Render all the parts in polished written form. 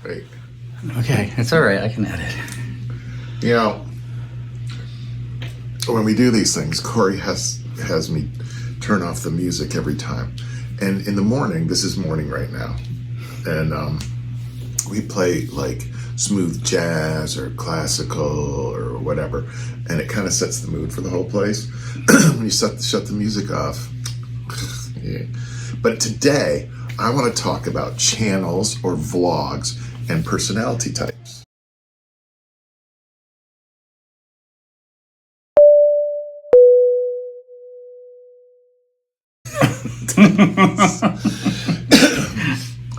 Wait. Okay, it's all right. I can edit. You know, when we do these things, Cory has me turn off the music every time. And in the morning, this is morning right now, and we play like smooth jazz or classical or whatever, and it kind of sets the mood for the whole place. When you shut the music off. Yeah. But today, I want to talk about channels or vlogs and personality types.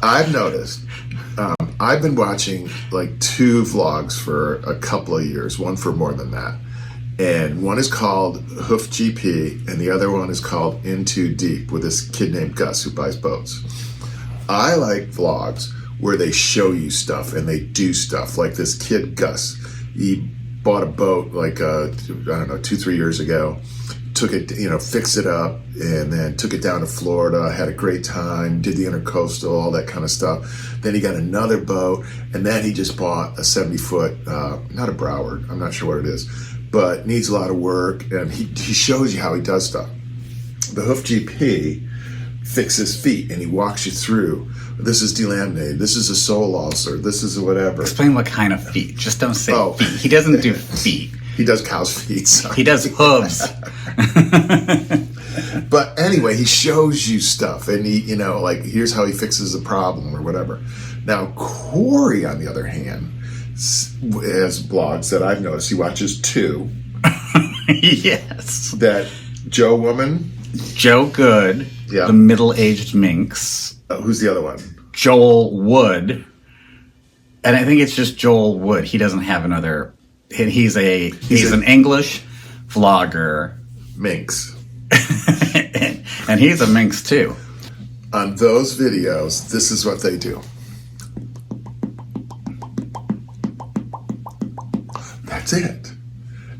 I've noticed, I've been watching like 2 vlogs for a couple of years, one for more than that. And one is called Hoof GP, and the other one is called In Too Deep, with this kid named Gus who buys boats. I like vlogs where they show you stuff and they do stuff. Like this kid Gus, he bought a boat like I don't know, 2-3 years ago. Took it, fixed it up, and then took it down to Florida. Had a great time. Did the intercoastal, all that kind of stuff. Then he got another boat, and then he just bought a 70-foot, not a Broward. I'm not sure what it is, but needs a lot of work. And he shows you how he does stuff. The Hoof GP fixes feet, and he walks you through. This is delaminated. This is a sole ulcer. This is a whatever. Explain what kind of feet. Just don't say feet. He doesn't do feet. He does cow's feet. Sorry. He does hooves. But anyway, he shows you stuff, and he, like, here's how he fixes a problem or whatever. Now, Cory, on the other hand, has blogs that I've noticed. He watches 2. Yes. That Joe woman. Joe Good. Yeah. The middle-aged minx. Who's the other one? Joel Wood. And I think it's just Joel Wood. He doesn't have another... He's an English vlogger. Minx. And he's a minx too. On those videos, this is what they do. That's it.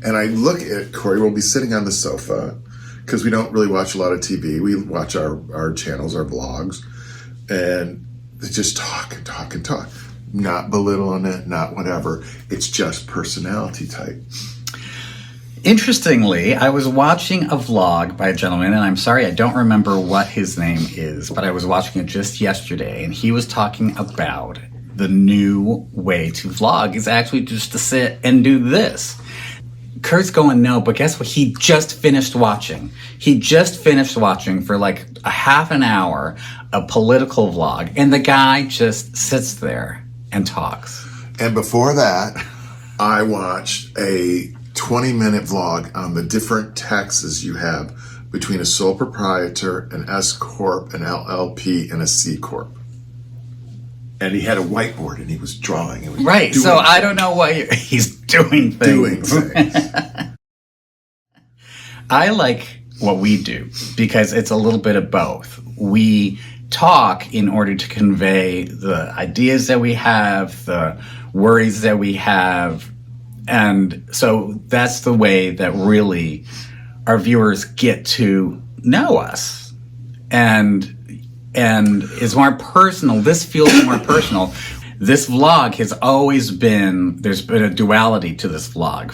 And I look at Cory, we'll be sitting on the sofa, because we don't really watch a lot of TV. We watch our channels, our vlogs, and they just talk and talk and talk. Not belittling it, not whatever. It's just personality type. Interestingly, I was watching a vlog by a gentleman, and I'm sorry, I don't remember what his name is, but I was watching it just yesterday, and he was talking about the new way to vlog is actually just to sit and do this. Kurt's going, no, but guess what? He just finished watching. He just finished watching for like a half an hour a political vlog, and the guy just sits there and talks. And before that, I watched a 20-minute vlog on the different taxes you have between a sole proprietor, an S Corp, an LLP, and a C Corp. And he had a whiteboard and he was drawing. Right, so I don't know why he's doing things. I like what we do because it's a little bit of both. We talk in order to convey the ideas that we have, the worries that we have. And so that's the way that really our viewers get to know us. And it's more personal. This feels more personal. This vlog has always been, there's been a duality to this vlog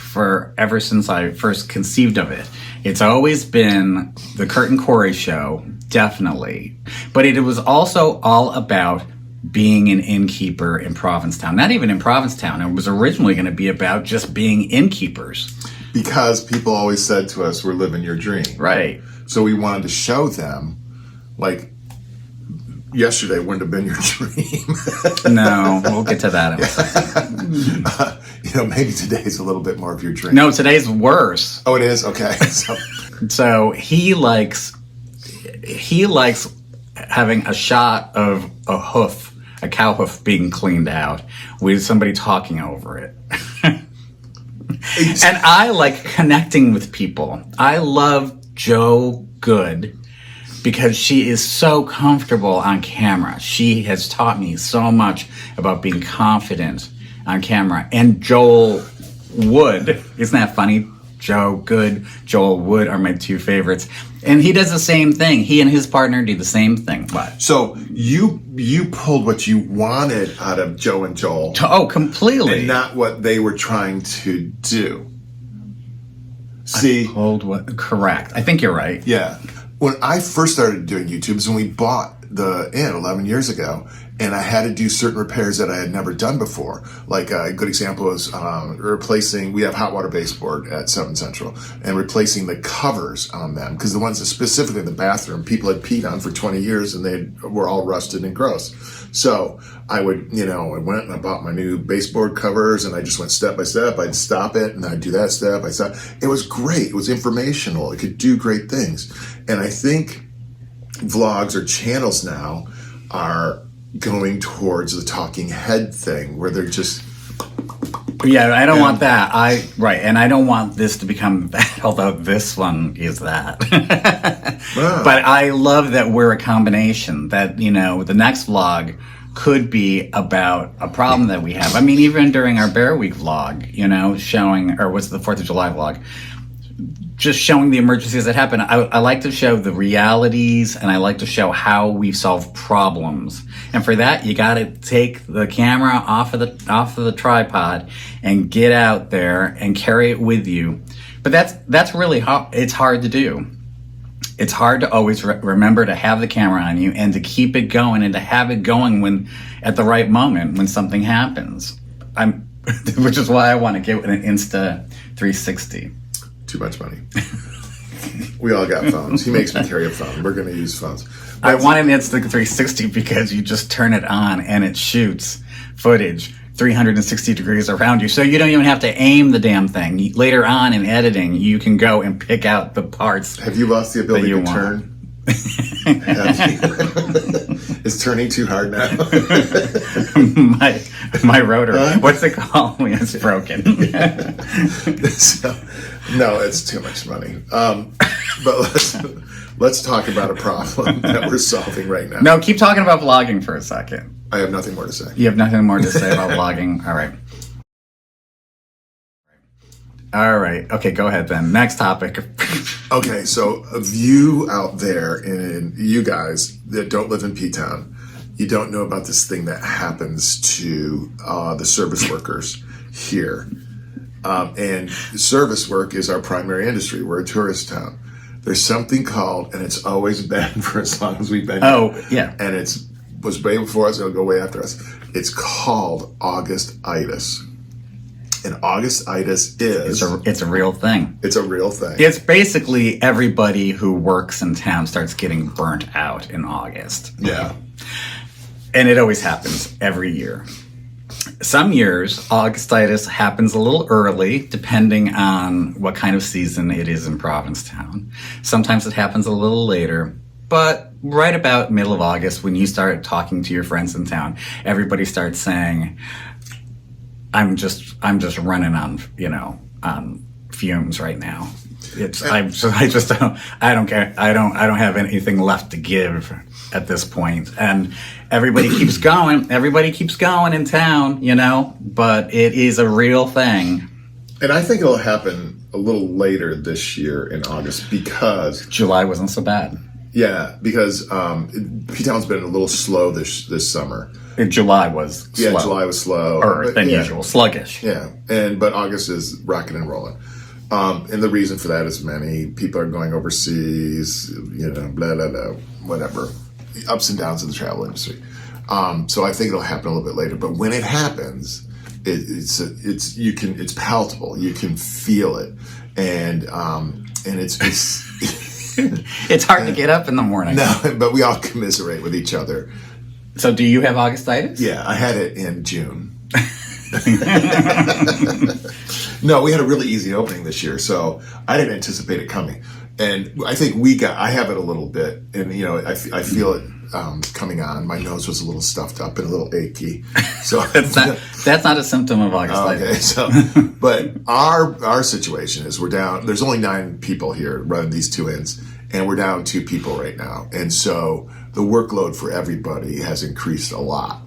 ever since I first conceived of it. It's always been the Kurt and Cory show, definitely. But it was also all about being an innkeeper in Provincetown. Not even in Provincetown. It was originally going to be about just being innkeepers. Because people always said to us, we're living your dream. Right. So we wanted to show them, like, yesterday wouldn't have been your dream. No, we'll get to that in a second. Maybe today's a little bit more of your dream. No, today's worse. Oh, it is? Okay. So he likes having a shot of a cow hoof being cleaned out with somebody talking over it. And I like connecting with people. I love Joe Good because she is so comfortable on camera. She has taught me so much about being confident on camera. And Joel Wood, isn't that funny? Joe Good, Joel Wood are my two favorites. And he does the same thing. He and his partner do the same thing. But So you pulled what you wanted out of Joe and Joel. Oh, completely. And not what they were trying to do. See? Correct. I think you're right. Yeah. When I first started doing YouTube is when we bought the inn 11 years ago, and I had to do certain repairs that I had never done before. Like a good example is replacing, we have hot water baseboard at 7 Central, and replacing the covers on them, because the ones that specifically in the bathroom people had peed on for 20 years and they were all rusted and gross. So I would, I went and I bought my new baseboard covers, and I just went step by step. I'd stop it and I'd do that step by step. It was great. It was informational. It could do great things. And I think vlogs or channels now are going towards the talking head thing where they're just... Yeah, I don't want that. And I don't want this to become that, although this one is that. Wow. But I love that we're a combination, that, the next vlog could be about a problem that we have. I mean, even during our Bear Week vlog, showing, or what's the 4th of July vlog, just showing the emergencies that happen. I like to show the realities, and I like to show how we solve problems. And for that, you got to take the camera off of the tripod and get out there and carry it with you. But that's really hard. It's hard to do. It's hard to always remember to have the camera on you and to keep it going and to have it going when at the right moment when something happens. Which is why I want to get an Insta 360. Too much money. We all got phones. He makes me carry a phone. We're going to use phones. I want an Insta 360 because you just turn it on and it shoots footage 360 degrees around you. So you don't even have to aim the damn thing. Later on in editing, you can go and pick out the parts. Have you lost the ability to turn? Is turning too hard now? my rotor. What's it called when it's broken? So, no, it's too much money. But let's talk about a problem that we're solving right now. No, keep talking about vlogging for a second. I have nothing more to say. You have nothing more to say about vlogging? All right. All right. Okay, go ahead then. Next topic. Okay, so of you out there and you guys that don't live in P-Town, you don't know about this thing that happens to the service workers here. And service work is our primary industry. We're a tourist town. There's something called, and it's always been for as long as we've been here. Yeah. And was way before us, it'll go way after us. It's called Augustitis. And Augustitis is... It's a real thing. It's a real thing. It's basically everybody who works in town starts getting burnt out in August. Yeah. And it always happens every year. Some years, Augustitis happens a little early, depending on what kind of season it is in Provincetown. Sometimes it happens a little later. But right about middle of August, when you start talking to your friends in town, everybody starts saying, I'm just running on fumes right now. I don't care. I don't have anything left to give at this point. And everybody keeps going. Everybody keeps going in town, but it is a real thing. And I think it'll happen a little later this year in August because July wasn't so bad. Yeah, because P-Town's been a little slow this summer. July was slow. Yeah, July was slow. Than usual, sluggish. Yeah, but August is rocking and rolling. And the reason for that is many people are going overseas, blah, blah, blah, whatever. Ups and downs in the travel industry. So I think it'll happen a little bit later. But when it happens, it's palatable. You can feel it. And it's it's hard to get up in the morning. No, but we all commiserate with each other. So do you have Augustitis? Yeah, I had it in June. No, we had a really easy opening this year, so I didn't anticipate it coming. And I think I have it a little bit, and I feel it coming on. My nose was a little stuffed up and a little achy. So that's not a symptom of Augustitis. Okay, so but our situation is we're down. There's only 9 people here running these 2 inns, and we're down 2 people right now. And so the workload for everybody has increased a lot.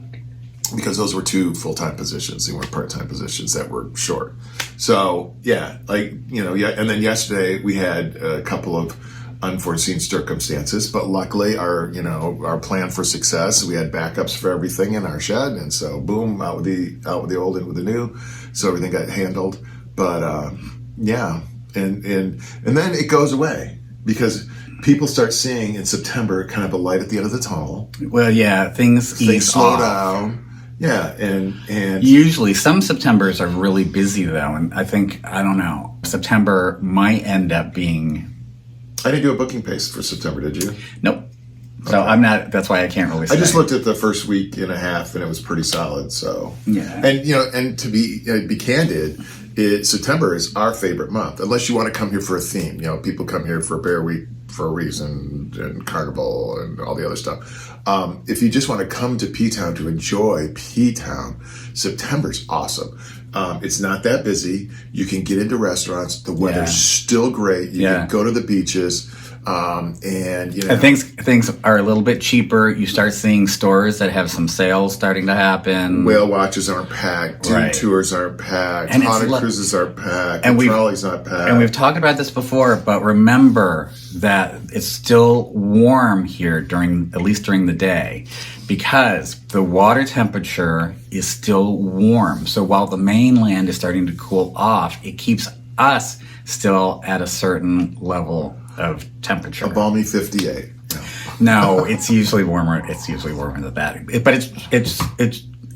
because those were 2 full-time positions. They weren't part-time positions that were short. So yeah, like, yeah. And then yesterday we had a couple of unforeseen circumstances, but luckily our plan for success, we had backups for everything in our shed, and so boom, out with the old, in with the new, so everything got handled. But yeah, and then it goes away because people start seeing in September kind of a light at the end of the tunnel. Well, yeah, things slow down. Yeah, and usually some Septembers are really busy though, and I don't know, September might end up being. I didn't do a booking pace for September, did you? Nope. So okay. I'm not. That's why I can't really say. I just looked at the first week and a half, and it was pretty solid. So yeah, and to be candid, September is our favorite month, unless you want to come here for a theme. People come here for Bear Week for a reason, and Carnival and all the other stuff. If you just want to come to P-Town to enjoy P-Town, September's awesome. It's not that busy. You can get into restaurants. The weather's still great. You can go to the beaches. And things are a little bit cheaper. You start seeing stores that have some sales starting to happen. Whale watches aren't packed. Dune tours aren't packed. Haunted cruises aren't packed. And trolleys not packed. And we've talked about this before, but remember that it's still warm here at least during the day, because the water temperature is still warm. So while the mainland is starting to cool off, it keeps us still at a certain level of temperature. A balmy 58. No, it's usually warmer. It's usually warmer than that. But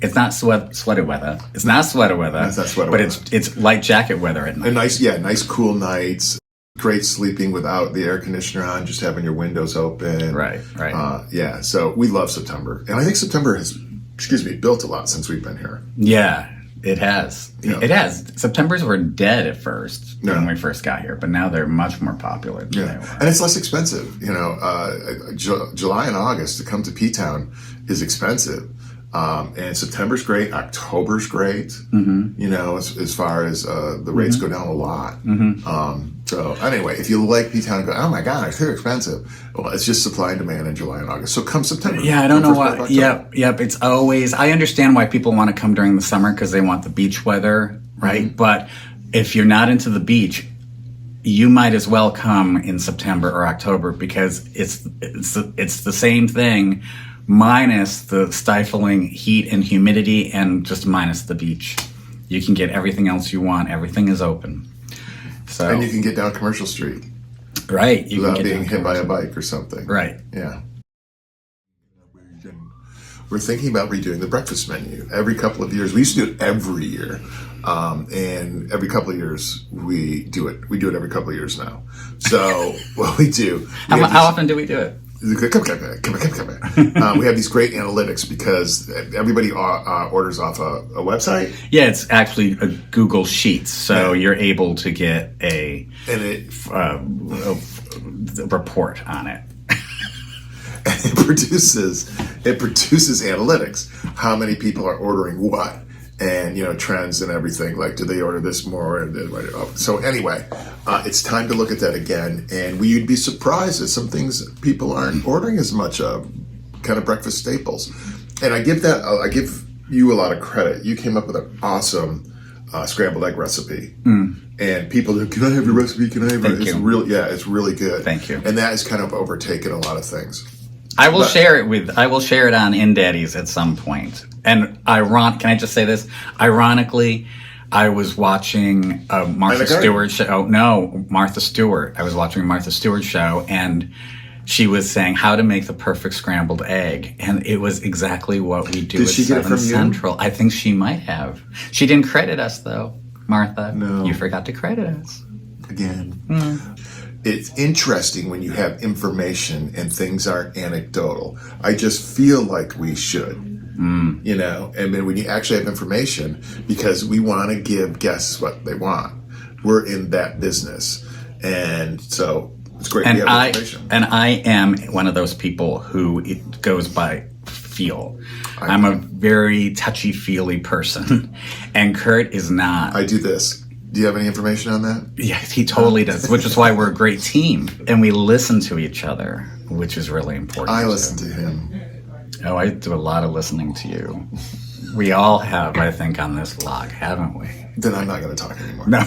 it's not sweater weather. It's not sweater weather. It's not sweater but weather. it's light jacket weather at night. And nice cool nights. Great sleeping without the air conditioner on, just having your windows open. Right. Yeah, so we love September. And I think September has, built a lot since we've been here. Yeah, it has. Yeah. It has. Septembers were dead at first when we first got here, but now they're much more popular than they were. And it's less expensive. July and August to come to P-Town is expensive. And September's great. October's great. Mm-hmm. As far as the rates go down a lot. Mm-hmm. So anyway, if you like P-Town and go, oh my God, it's too expensive. Well, it's just supply and demand in July and August. So come September. Yeah, I don't know why. Yep. It's always, I understand why people want to come during the summer because they want the beach weather, right? Mm-hmm. But if you're not into the beach, you might as well come in September or October, because it's the same thing, minus the stifling heat and humidity, and just minus the beach. You can get everything else you want. Everything is open. So, and you can get down Commercial Street. Right. Without being hit by a bike or something. Right. Yeah. We're thinking about redoing the breakfast menu every couple of years. We used to do it every year. And every couple of years we do it. We do it every couple of years now. So what we do. How often do we do it? Come back. We have these great analytics because everybody orders off a website. Yeah, it's actually a Google Sheets, so you're able to get a report on it. And it produces analytics. How many people are ordering what? And trends and everything. Like, do they order this more? So anyway, it's time to look at that again. And you'd be surprised at some things people aren't ordering as much of, kind of breakfast staples. And I give you a lot of credit. You came up with an awesome scrambled egg recipe. And people go, "Can I have your recipe? Can I have it?" It's really good. Thank you. And that has kind of overtaken a lot of things. I will share it on In Daddies at some point. And can I just say this? Ironically, I was watching a Martha Stewart show. Oh, no, Martha Stewart. I was watching a Martha Stewart show, and she was saying how to make the perfect scrambled egg. And it was exactly what we do at 7 Central. I think she might have. She didn't credit us, though, Martha. No. You forgot to credit us. Again. It's interesting when you have information and things aren't anecdotal. I just feel like we should. And then when you actually have information, because we want to give guests what they want. We're in that business. And so it's great to have information. And I am one of those people who it goes by feel. I'm a very touchy-feely person. And Kurt is not. I do this. Do you have any information on that? Yeah, he totally does, which is why we're a great team. And we listen to each other, which is really important. I listen to him. Oh, I do a lot of listening to you. We all have, I think, on this vlog, haven't we? Then I'm not going to talk anymore. No.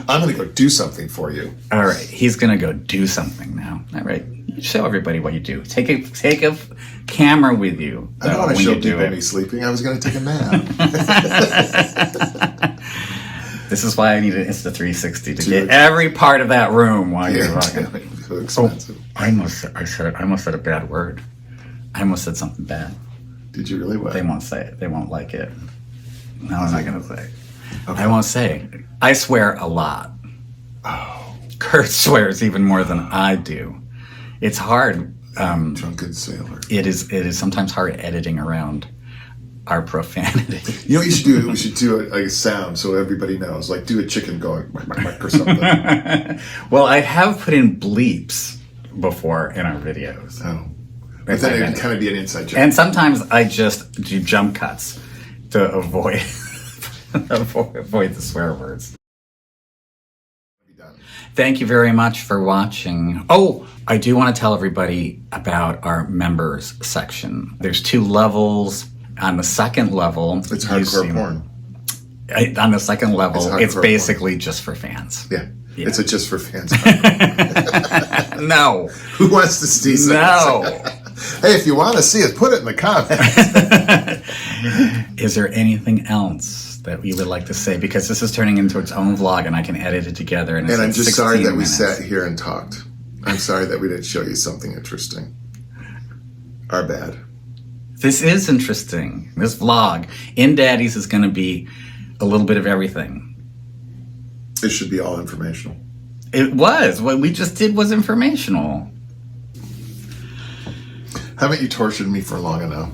I'm going to go do something for you. All right, he's going to go do something now. All right, show everybody what you do. Take a camera with you. I don't want to when show you do people it. me sleeping. I was going to take a nap. This is why I need an Insta360 to get every part of that room while you're walking. So expensive. I almost said a bad word. I almost said something bad. Did you really? What? They won't say it. They won't like it. No, I'm not going to say it. Okay. I won't say. I swear a lot. Oh. Kurt swears even more than I do. It's hard. Drunken sailor. It is sometimes hard editing around our profanity. You know what you should do? We should do a sound so everybody knows. Like do a chicken going or something. Well, I have put in bleeps before in our videos. Oh. But then it would kind of be an inside joke. And sometimes I just do jump cuts to avoid avoid the swear words. Thank you very much for watching. Oh, I do want to tell everybody about our members section. There's 2 levels. On the second level, It's hardcore porn. On the second level, it's hardcore basically porn. just for fans. Yeah. Yeah. It's a just for fans. No. Who wants to see something? No. Hey, if you want to see it, put it in the comments. Is there anything else that we would like to say? Because this is turning into its own vlog, and I can edit it together. And I'm just sorry that we minutes. sat here and talked. I'm sorry that we didn't show you something interesting. Our bad. This is interesting. This vlog in Daddy's is going to be a little bit of everything. It should be all informational. It was. What we just did was informational. Haven't you tortured me for long enough?